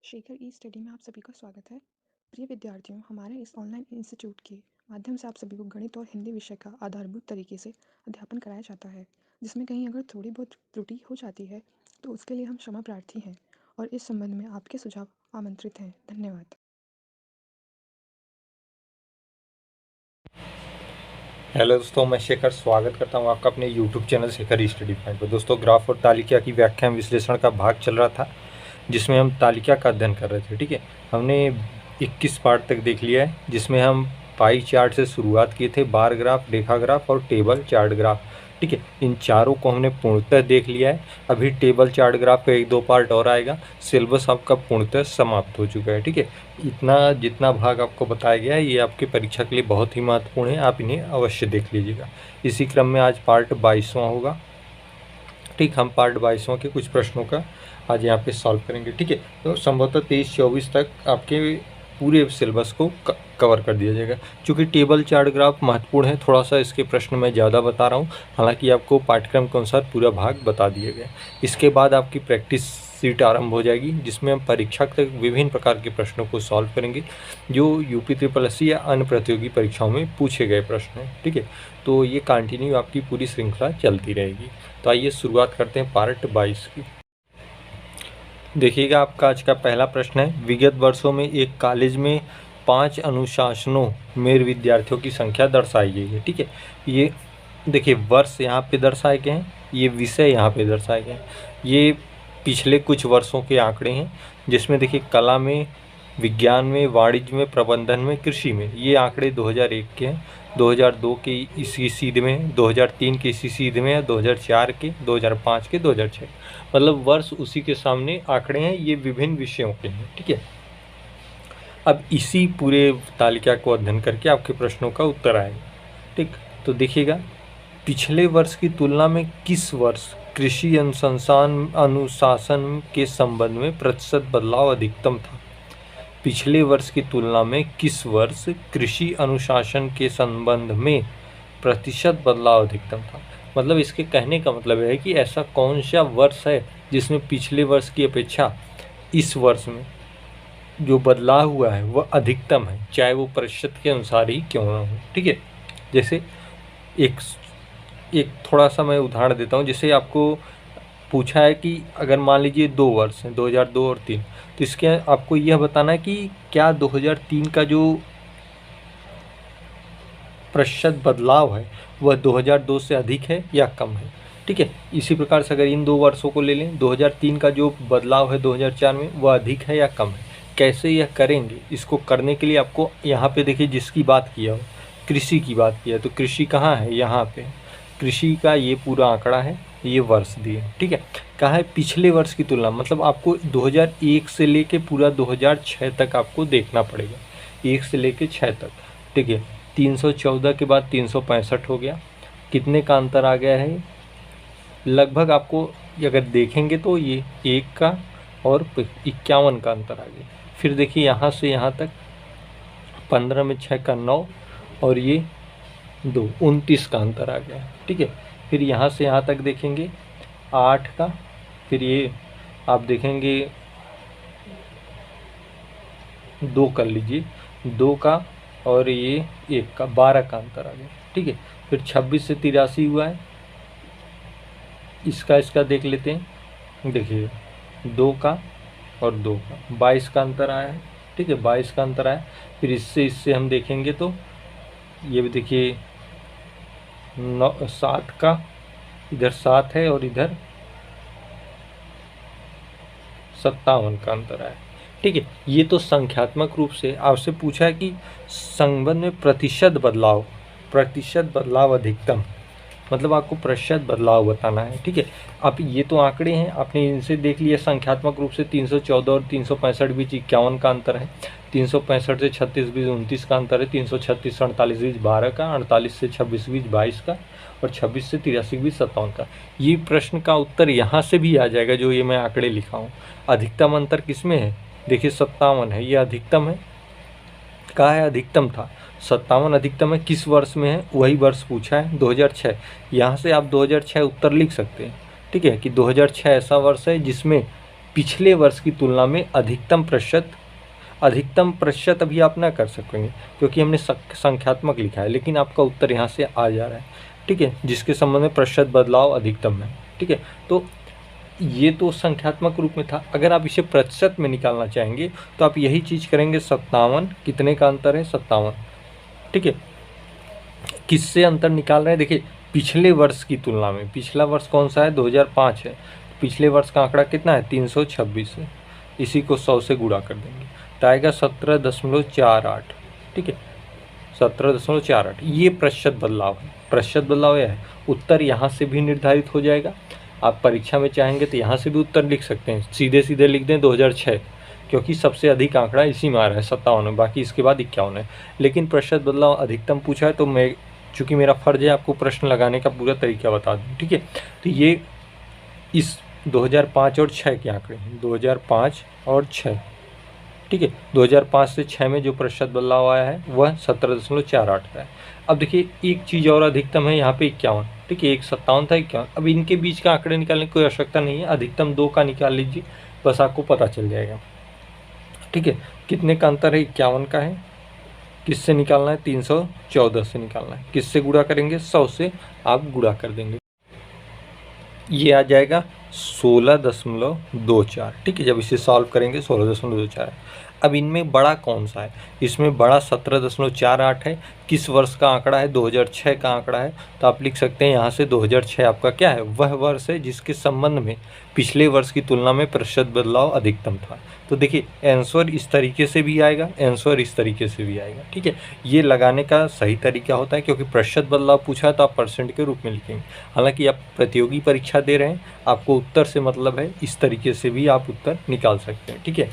शेखर ई study में आप सभी का स्वागत है। प्रिय विद्यार्थियों, हमारे इस ऑनलाइन इंस्टीट्यूट के माध्यम से आप सभी को गणित और हिंदी विषय का आधारभूत तरीके से अध्यापन कराया जाता है, जिसमें कहीं अगर थोड़ी बहुत त्रुटि हो जाती है तो उसके लिए हम क्षमा प्रार्थी हैं और इस संबंध में आपके सुझाव आमंत्रित हैं। धन्यवाद। हेलो दोस्तों, मैं शेखर स्वागत करता हूं आपका अपने YouTube channel Shekhar study point पर। दोस्तों, ग्राफ और तालिका की व्याख्या विश्लेषण का भाग चल रहा था, जिसमें हम तालिका का अध्ययन कर रहे थे। ठीक है, हमने 21 पार्ट तक देख लिया है, जिसमें हम पाई चार्ट से शुरुआत किए थे, बार ग्राफ, रेखा ग्राफ और टेबल चार्ट ग्राफ। ठीक है, इन चारों को हमने पूर्णतः देख लिया है। अभी टेबल चार्ट ग्राफ का 1-2 पार्ट और आएगा। सिलेबस आपका पूर्णतः समाप्त हो चुका है। ठीक है, इतना जितना भाग आपको बताया गया है ये आपकी परीक्षा के लिए बहुत ही महत्वपूर्ण है, आप इन्हें अवश्य देख लीजिएगा। इसी क्रम में आज पार्ट 22वां होगा। ठीक, हम पार्ट 22वां के कुछ प्रश्नों का आज यहाँ पे सॉल्व करेंगे। ठीक है, तो संभवतः 23-24 तक आपके पूरे सिलेबस को कवर कर दिया जाएगा। चूँकि टेबल चार्ट ग्राफ महत्वपूर्ण है, थोड़ा सा इसके प्रश्न मैं ज़्यादा बता रहा हूँ, हालांकि आपको पाठ्यक्रम के अनुसार पूरा भाग बता दिए गए। इसके बाद आपकी प्रैक्टिस सीट आरंभ हो जाएगी, जिसमें हम परीक्षा तक विभिन्न प्रकार के प्रश्नों को सॉल्व करेंगे, जो यूपी SSS या अन्य प्रतियोगी परीक्षाओं में पूछे गए प्रश्न हैं। ठीक है, तो ये कंटिन्यू आपकी पूरी श्रृंखला चलती रहेगी। तो आइए शुरुआत करते हैं पार्ट 22 की। देखिएगा, आपका आज का पहला प्रश्न है, विगत वर्षों में एक कॉलेज में 5 अनुशासनों में विद्यार्थियों की संख्या दर्शाई गई है। ठीक है, ये देखिए वर्ष यहाँ पे दर्शाए गए हैं, ये विषय यहाँ पे दर्शाए गए हैं। ये पिछले कुछ वर्षों के आंकड़े हैं, जिसमें देखिए कला में, विज्ञान में, वाणिज्य में, प्रबंधन में, कृषि में ये आंकड़े 2001 के हैं, 2002 के इसी सीध में, 2003 के इसी सीध में, 2004 के, 2005 के, 2006, मतलब वर्ष उसी के सामने आंकड़े हैं। ये विभिन्न विषयों के हैं। ठीक है, अब इसी पूरे तालिका को अध्ययन करके आपके प्रश्नों का उत्तर आएगा। ठीक, तो देखिएगा, पिछले वर्ष की तुलना में किस वर्ष कृषि अनुशासन के संबंध में प्रतिशत बदलाव अधिकतम था? पिछले वर्ष की तुलना में किस वर्ष कृषि अनुशासन के संबंध में प्रतिशत बदलाव अधिकतम था? मतलब इसके कहने का मतलब है कि ऐसा कौन सा वर्ष है जिसमें पिछले वर्ष की अपेक्षा इस वर्ष में जो बदलाव हुआ है वह अधिकतम है, चाहे वो प्रतिशत के अनुसार ही क्यों ना हो। ठीक है, जैसे एक थोड़ा सा मैं उदाहरण देता हूँ। जैसे आपको पूछा है कि अगर मान लीजिए 2 वर्ष हैं, 2002 और 3, तो इसके आपको यह बताना है कि क्या 2003 का जो प्रतिशत बदलाव है वह 2002 से अधिक है या कम है। ठीक है, इसी प्रकार से अगर इन 2 वर्षों को ले लें, 2003 का जो बदलाव है 2004 में वह अधिक है या कम है। कैसे यह करेंगे, इसको करने के लिए आपको यहाँ पे देखिए जिसकी बात किया हो, कृषि की बात किया, तो कृषि कहाँ है, यहाँ पे कृषि का ये पूरा आंकड़ा है, ये वर्ष दिए। ठीक है, कहा है पिछले वर्ष की तुलना, मतलब आपको 2001 से लेके पूरा 2006 तक आपको देखना पड़ेगा, 1 से लेके 6 तक। ठीक है, 314 के बाद 365 हो गया, कितने का अंतर आ गया है? लगभग आपको अगर देखेंगे तो ये 1 का और 51 का अंतर आ गया। फिर देखिए यहाँ से यहाँ तक 15 में 6 का 9 और ये 2, 29 का अंतर आ गया। ठीक है, फिर यहाँ से यहाँ तक देखेंगे 8 का, फिर ये आप देखेंगे 2 कर लीजिए, 2 का और ये 1 का, 12 का अंतर आ गया। ठीक है, फिर 26 से 83 हुआ है, इसका देख लेते हैं। देखिए 2 का और 2 का 22 का अंतर आया है। ठीक है, 22 का अंतर आया। फिर इससे हम देखेंगे तो ये भी देखिए 7 का, इधर 7 है और इधर 57 का अंतर आया। ठीक है, ये तो संख्यात्मक रूप से आपसे पूछा है कि संबंध में प्रतिशत बदलाव अधिकतम, मतलब आपको प्रतिशत बदलाव बताना है। ठीक है, अब ये तो आंकड़े हैं, आपने इनसे देख लिया संख्यात्मक रूप से 314 और 365 बीच 51 का अंतर है, 365 से 36 बीच 29 का अंतर है, 336 से 48 बीच 12 का, 48 से 26 बीच 22 का और 26 से 83 बीच 57 का। ये प्रश्न का उत्तर यहाँ से भी आ जाएगा, जो ये मैं आंकड़े लिखा हूँ। अधिकतम अंतर किस में है? देखिए 57 है, ये अधिकतम है। कहा है अधिकतम था, 57 अधिकतम है, किस वर्ष में है? वही वर्ष पूछा है, 2006। यहाँ से आप 2006 उत्तर लिख सकते हैं। ठीक है, कि 2006 ऐसा वर्ष है जिसमें पिछले वर्ष की तुलना में अधिकतम प्रतिशत अभी आप ना कर सकेंगे क्योंकि हमने संख्यात्मक लिखा है, लेकिन आपका उत्तर यहाँ से आ जा रहा है, ठीक है, जिसके संबंध में प्रतिशत बदलाव अधिकतम है, ठीक है। तो ये तो संख्यात्मक रूप में था। अगर आप इसे प्रतिशत में निकालना चाहेंगे तो आप यही चीज़ करेंगे, 57, कितने का अंतर है, 57, ठीक है। किससे अंतर निकाल रहे हैं, देखिए पिछले वर्ष की तुलना में, पिछला वर्ष कौन सा है, 2005 है, पिछले वर्ष का आंकड़ा कितना है, 326 है, इसी को 100 से गुणा कर देंगे तो आएगा 17.48, ठीक है, 17.48। ये प्रतिशत बदलाव है, प्रतिशत बदलाव यह है। उत्तर यहाँ से भी निर्धारित हो जाएगा, आप परीक्षा में चाहेंगे तो यहाँ से भी उत्तर लिख सकते हैं, सीधे सीधे लिख दें 2006, क्योंकि सबसे अधिक आंकड़ा इसी में आ रहा है 57, बाकी इसके बाद 51 है। लेकिन प्रतिशत बदलाव अधिकतम पूछा है तो मैं, चूँकि मेरा फ़र्ज है आपको प्रश्न लगाने का पूरा तरीका बता दूँ, ठीक है। तो ये इस 2005 और 6 के आंकड़े हैं, 2005 और 6, ठीक है। 2005 से 6 में जो प्रतिशत बदलाव आया है वह 17.48 का है। अब देखिए एक चीज़ और अधिकतम है यहाँ पे 51, ठीक है, एक 57 था 51। अब इनके बीच का आंकड़े निकालने की कोई आवश्यकता नहीं है, अधिकतम 2 का निकाल लीजिए, बस आपको पता चल जाएगा, ठीक है। कितने का अंतर है, 51 का है, किससे निकालना है, 314 से निकालना है, किससे गुणा करेंगे, 100 से आप गुणा कर देंगे, ये आ जाएगा 16.24, ठीक है। जब इसे सॉल्व करेंगे 16.24 है। अब इनमें बड़ा कौन सा है, इसमें बड़ा 17.48 है, किस वर्ष का आंकड़ा है, 2006 का आंकड़ा है, तो आप लिख सकते हैं यहाँ से 2006 आपका क्या है, वह वर्ष है जिसके संबंध में पिछले वर्ष की तुलना में प्रतिशत बदलाव अधिकतम था। तो देखिए आंसर इस तरीके से भी आएगा, आंसर इस तरीके से भी आएगा, ठीक है। ये लगाने का सही तरीका होता है, क्योंकि प्रतिशत बदलाव पूछा है तो आप परसेंट के रूप में लिखेंगे। हालांकि आप प्रतियोगी परीक्षा दे रहे हैं, आपको उत्तर से मतलब है, इस तरीके से भी आप उत्तर निकाल सकते हैं, ठीक है।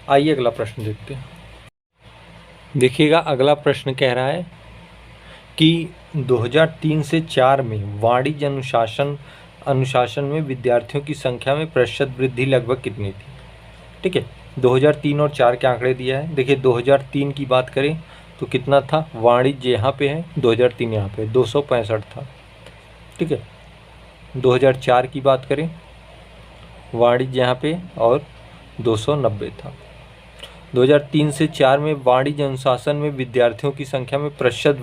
आइए अगला प्रश्न देखते हैं। देखिएगा अगला प्रश्न कह रहा है कि 2003 से 4 में वाणिज्य अनुशासन में विद्यार्थियों की संख्या में प्रतिशत वृद्धि लगभग कितनी थी, ठीक है। 2003 और 4 के आंकड़े दिया है। देखिए 2003 की बात करें तो कितना था, वाणिज्य यहाँ पे है, 2003 यहाँ पे 265 था, ठीक है। 2004 की बात करें, वाणिज्य यहाँ पे और 290 था। 2003 से 4 में वाणिज्य अनुशासन में विद्यार्थियों की संख्या में प्रतिशत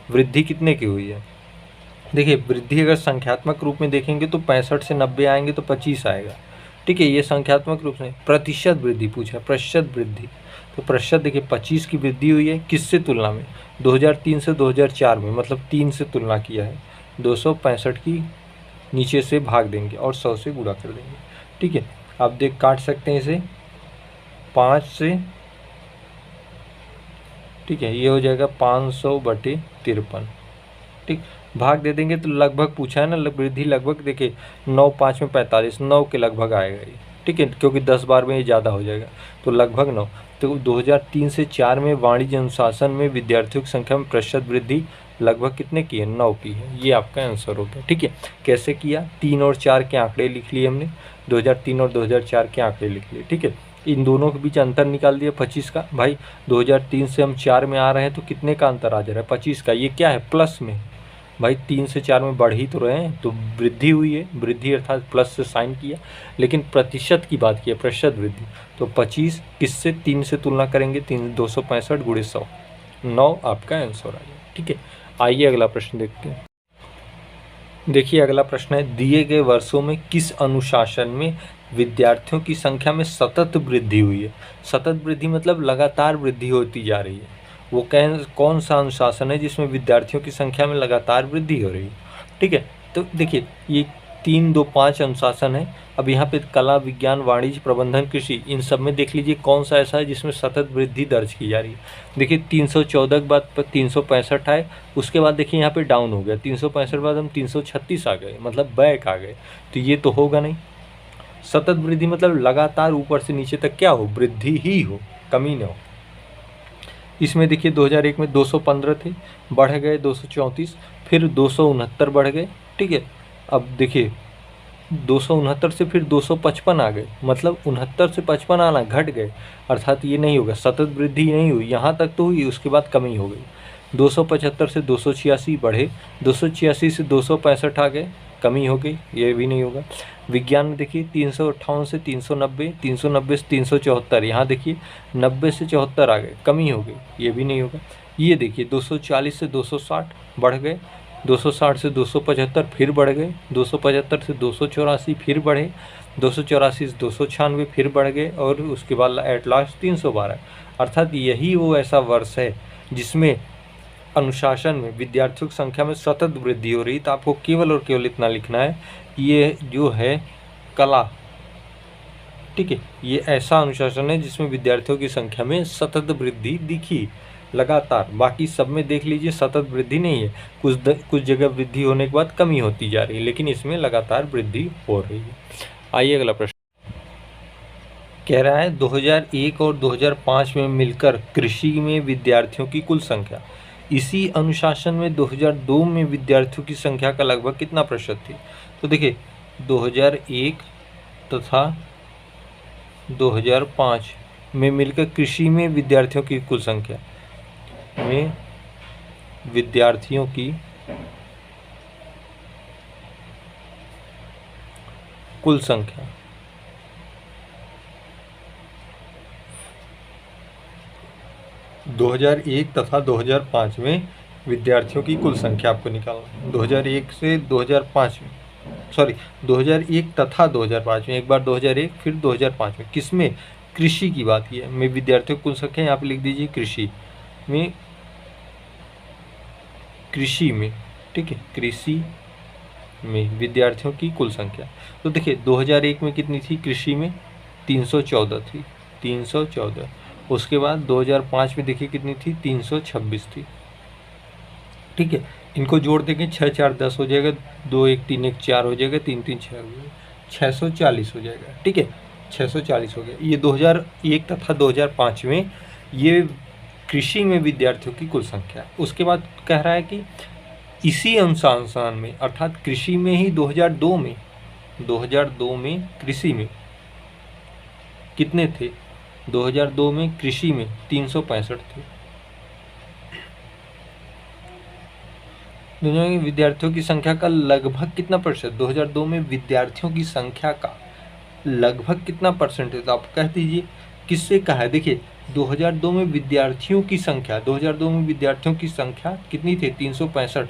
वृद्धि कितने की हुई है। देखिए वृद्धि अगर संख्यात्मक रूप में देखेंगे तो 65 से 90 आएंगे तो 25 आएगा, ठीक है। ये संख्यात्मक रूप से, प्रतिशत वृद्धि पूछा, प्रतिशत वृद्धि, तो प्रतिशत देखिए 25 की वृद्धि हुई है, किससे तुलना में, 2003 से 2004 में, मतलब 3 से तुलना किया है, 265 की नीचे से भाग देंगे और 100 से गुणा कर देंगे, ठीक है। आप देख काट सकते हैं इसे 5 से, ठीक है, ये हो जाएगा 500/53, ठीक, भाग दे देंगे तो लगभग पूछा है ना, वृद्धि लगभग, देखिए 9 5 में 45, 9 के लगभग आएगा ये, ठीक है, क्योंकि 10 बार में ये ज़्यादा हो जाएगा, तो लगभग 9। तो 2003 से 4 में वाणिज्य अनुशासन में विद्यार्थियों की संख्या में प्रतिशत वृद्धि लगभग कितने की है, 9 की है, ये आपका आंसर हो गया, ठीक है। कैसे किया, 3 और 4 के आंकड़े लिख लिए हमने, 2003 और 2004 के आंकड़े लिख लिए, ठीक है। इन दोनों के बीच अंतर निकाल दिया 25 का, भाई 2003 से हम 4 में आ रहे हैं तो कितने का अंतर आ जा रहा है, 25 का, ये क्या है, प्लस में, भाई 3 से 4 में बढ़ ही तो रहे हैं, तो वृद्धि हुई है, वृद्धि अर्थात प्लस से साइन किया। लेकिन प्रतिशत की बात किया, प्रतिशत वृद्धि, तो 25 किससे, 3 से तुलना करेंगे, 265 × 100, 9 आपका आंसर आ जाए, ठीक है। आइए अगला प्रश्न देखते हैं। देखिए अगला प्रश्न है, दिए गए वर्षों में किस अनुशासन में विद्यार्थियों की संख्या में सतत वृद्धि हुई है। सतत वृद्धि मतलब लगातार वृद्धि होती जा रही है, वो कौन सा अनुशासन है जिसमें विद्यार्थियों की संख्या में लगातार वृद्धि हो रही है, ठीक है। तो देखिए ये 3 2 5 अनुशासन है। अब यहाँ पे कला, विज्ञान, वाणिज्य, प्रबंधन, कृषि, इन सब में देख लीजिए कौन सा ऐसा है जिसमें सतत वृद्धि दर्ज की जा रही है। देखिए 314 के बाद 365 आए, उसके बाद देखिए यहाँ पे डाउन हो गया, 365 के बाद हम 336 आ गए, मतलब बैक आ गए, तो ये तो होगा नहीं। सतत वृद्धि मतलब लगातार ऊपर से नीचे तक क्या हो, वृद्धि ही हो, कमी न हो। इसमें देखिए 2001 में 215 थे, बढ़ गए 234, फिर 269 बढ़ गए, ठीक है। अब देखिए 269 से फिर 255 आ गए, मतलब 69 से 55 आना, घट गए, अर्थात ये नहीं होगा, सतत वृद्धि नहीं हुई, यहाँ तक तो हुई, उसके बाद कमी हो गई। 275 से 286 बढ़े, 286 से 265 आ गए, कमी हो गई, ये भी नहीं होगा। विज्ञान में देखिए 358 से 390, 390 से 374, यहाँ देखिए 90 से 74 आ गए, कमी हो गई, ये भी नहीं होगा। ये देखिए 240 से 260 बढ़ गए, 260 से 275 फिर बढ़ गए, 275 से 284 फिर बढ़े, 284 से 296 फिर बढ़ गए, और उसके बाद एट लास्ट 312। अर्थात यही वो ऐसा वर्ष है जिसमें अनुशासन में विद्यार्थियों की संख्या में सतत वृद्धि हो रही। तो आपको केवल और केवल इतना लिखना है, ये जो है कला, ठीक है, ये ऐसा अनुशासन है जिसमें विद्यार्थियों की संख्या में सतत वृद्धि दिखी लगातार। बाकी सब में देख लीजिए सतत वृद्धि नहीं है, कुछ जगह वृद्धि होने के बाद कमी होती जा रही है, लेकिन इसमें लगातार वृद्धि हो रही है। आइए अगला प्रश्न कह रहा है 2001 और 2005 में मिलकर कृषि में विद्यार्थियों की कुल संख्या इसी अनुशासन में 2002 में विद्यार्थियों की संख्या का लगभग कितना प्रतिशत थी। तो देखिए 2001 तथा 2005 में मिलकर कृषि में विद्यार्थियों की कुल संख्या में विद्यार्थियों की कुल संख्या 2001 तथा 2005 में विद्यार्थियों की कुल संख्या आपको निकालना। 2001 से 2005 में, सॉरी 2001 तथा 2005 में, एक बार 2001 फिर 2005 में, किसमें, कृषि की बात की है। में विद्यार्थियों की कुल संख्या यहाँ पे लिख दीजिए कृषि में, ठीक है, कृषि में विद्यार्थियों की कुल संख्या। तो देखिए 2001 में कितनी थी कृषि में, 314 थी, 314। उसके बाद 2005 में देखिए कितनी थी, 326 थी, ठीक है। इनको जोड़ देंगे 6 4 10 हो जाएगा, 2 1 3 1 4 हो जाएगा, 3 3 6 हो जाएगा, 640 हो जाएगा, ठीक है, 640 हो गया। ये 2001 तथा 2005 में ये कृषि में विद्यार्थियों की कुल संख्या। उसके बाद कह रहा है कि इसी अनुशासन में, अर्थात कृषि में ही 2002 में कृषि में कितने थे, 2002 में कृषि में 365 थे। दुनिया में विद्यार्थियों की संख्या का लगभग कितना प्रतिशत, 2002 में विद्यार्थियों की संख्या का लगभग कितना परसेंट है। तो आप कह दीजिए किससे कहा है। देखिए 2002 में विद्यार्थियों की संख्या, 2002 में विद्यार्थियों की संख्या कितनी थी, 365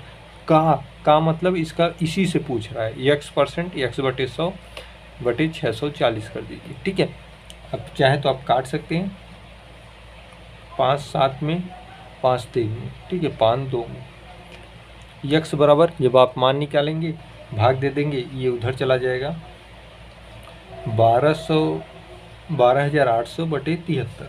का मतलब इसका इसी से पूछ रहा है, x%, x/100/640 कर दीजिए, ठीक है। अब चाहे तो आप काट सकते हैं, 5 7 में, 5 3 में, ठीक है, 5 2 में। यक्स बराबर, जब आप मान निकालेंगे भाग दे देंगे, ये उधर चला जाएगा, 12,800/73,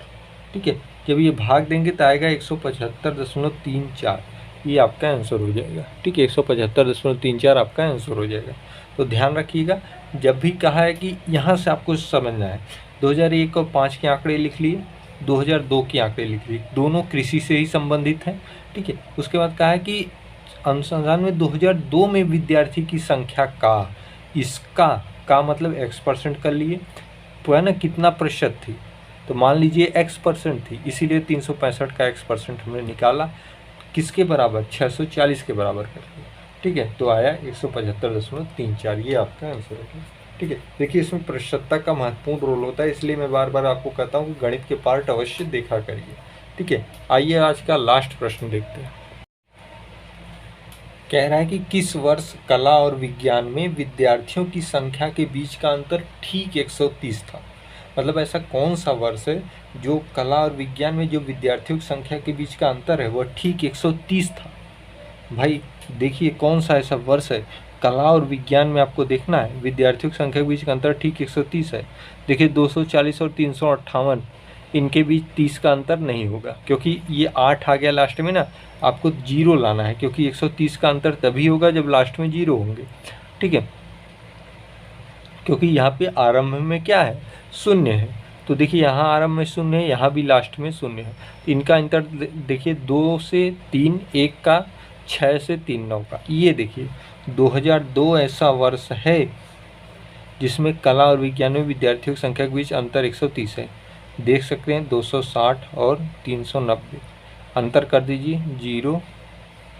ठीक है। जब ये भाग देंगे तो आएगा 175.34, ये आपका आंसर हो जाएगा, ठीक है, 175.34 आपका आंसर हो जाएगा। तो ध्यान रखिएगा, जब भी कहा है कि यहाँ से आपको समझना है, 2001 और 5 के आंकड़े लिख लिए, 2002 के आंकड़े लिख लिए, दोनों कृषि से ही संबंधित हैं, ठीक है। उसके बाद कहा है कि अनुसंधान में 2002 में विद्यार्थी की संख्या का, इसका का मतलब x% कर लिए, तो है ना कितना प्रतिशत थी, तो मान लीजिए x% थी, इसीलिए 365 का x% हमने निकाला, किसके बराबर, 640 के बराबर कर लिया, ठीक है। तो आया 175.34, ये आपका आंसर है, ठीक है। देखिए इसमें प्रतिशतता का महत्वपूर्ण रोल होता है, इसलिए मैं बार बार आपको कहता हूँ कि गणित के पार्ट अवश्य देखा करिए, ठीक है। आइए आज का लास्ट प्रश्न देखते हैं। कह रहा है कि किस वर्ष कला और विज्ञान में विद्यार्थियों की संख्या के बीच का अंतर ठीक 130 था। मतलब ऐसा कौन सा वर्ष है जो कला और विज्ञान में जो विद्यार्थियों की संख्या के बीच का अंतर है वह ठीक 130 था। भाई देखिए कौन सा ऐसा वर्ष है, कला और विज्ञान में आपको देखना है विद्यार्थियों की संख्या के बीच का अंतर ठीक 130 है। देखिए 240 और 358 इनके बीच 30 का अंतर नहीं होगा, क्योंकि ये 8 आ गया लास्ट में ना, आपको 0 लाना है, क्योंकि 130 का अंतर तभी होगा जब लास्ट में 0 होंगे, ठीक है। क्योंकि यहाँ पे आरंभ में क्या है, 0 है, तो देखिए यहाँ आरंभ में 0 है, यहाँ भी लास्ट में 0 है, तो इनका अंतर देखिए 2 से 3 1 का, 6 से 3 9 का। ये देखिए 2002 ऐसा वर्ष है जिसमें कला और विज्ञान में विद्यार्थियों की संख्या के बीच अंतर 130 है। देख सकते हैं 260 और 390 अंतर कर दीजिए, 0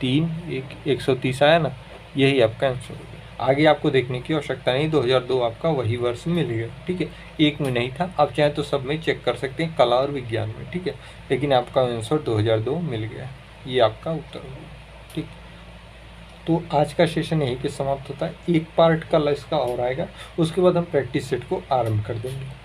3 1 130 आया ना, यही आपका आंसर हो गया। आगे आपको देखने की आवश्यकता नहीं, 2002 आपका वही वर्ष मिल गया। ठीक है, एक में नहीं था, आप चाहे तो सब में चेक कर सकते हैं, कला और विज्ञान में। ठीक है, लेकिन आपका आंसर 2002 मिल गया, ये आपका उत्तर होगा। ठीक, तो आज का सेशन यहीं पे समाप्त होता है। एक पार्ट कल इसका और आएगा, उसके बाद हम प्रैक्टिस सेट को आरंभ कर देंगे।